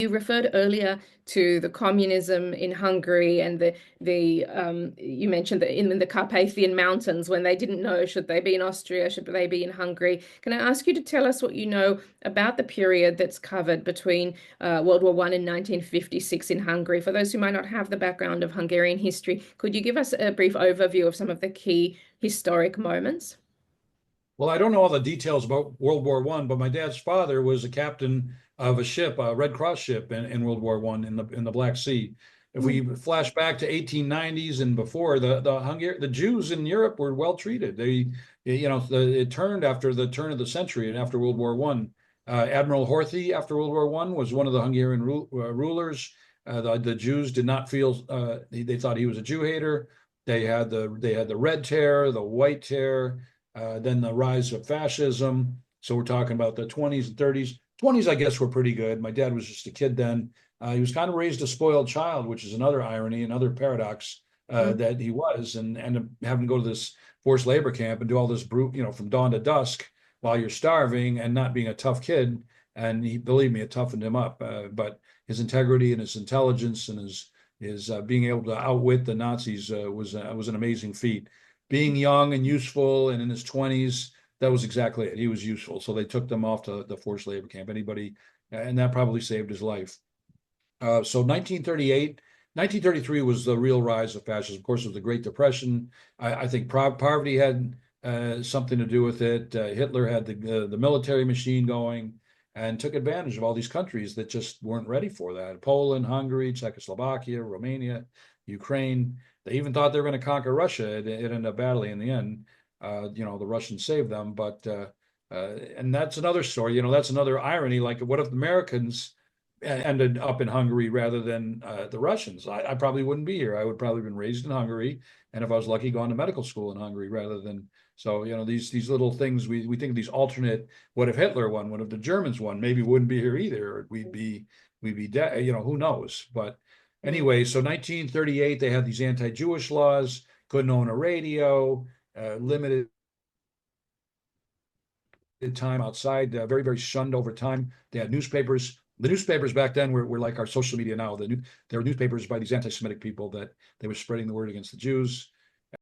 You referred earlier to the communism in Hungary and the you mentioned that in the Carpathian Mountains when they didn't know should they be in Austria, should they be in Hungary. Can I ask you to tell us what you know about the period that's covered between World War One and 1956 in Hungary? For those who might not have the background of Hungarian history, could you give us a brief overview of some of the key historic moments? Well, I don't know all the details about World War One, but my dad's father was a captain of a ship, a Red Cross ship in World War One in the Black Sea. If we flash back to 1890s and before, the Jews in Europe were well treated. It turned after the turn of the century and after World War One. Admiral Horthy after World War One was one of the Hungarian rulers. The Jews did not feel they thought he was a Jew hater. They had the Red Terror, the White Terror, then the rise of fascism. So we're talking about the 20s and 30s. 20s, I guess, were pretty good. My dad was just a kid then. He was kind of raised a spoiled child, which is another irony, another paradox that he was, and having to go to this forced labor camp and do all this from dawn to dusk while you're starving and not being a tough kid. And believe me, it toughened him up. But his integrity and his intelligence and his being able to outwit the Nazis was an amazing feat. Being young and useful and in his 20s, that was exactly it. He was useful. So they took them off to the forced labor camp. And that probably saved his life. So 1938, 1933 was the real rise of fascism. Of course, it was the Great Depression. I think poverty had something to do with it. Hitler had the military machine going and took advantage of all these countries that just weren't ready for that. Poland, Hungary, Czechoslovakia, Romania, Ukraine. They even thought they were going to conquer Russia. It ended up badly in the end. The Russians saved them, and that's another story. That's another irony. Like, what if the Americans ended up in Hungary rather than the Russians? I probably wouldn't be here. I would probably have been raised in Hungary, and if I was lucky, gone to medical school in Hungary rather than. So these little things we think of these alternate. What if Hitler won? What if the Germans won? Maybe we wouldn't be here either. Or we'd be dead. Who knows? But anyway, so 1938 they had these anti-Jewish laws. Couldn't own a radio. Limited time outside, very, very shunned over time. They had newspapers. The newspapers back then were like our social media now. There were newspapers by these anti-Semitic people that they were spreading the word against the Jews.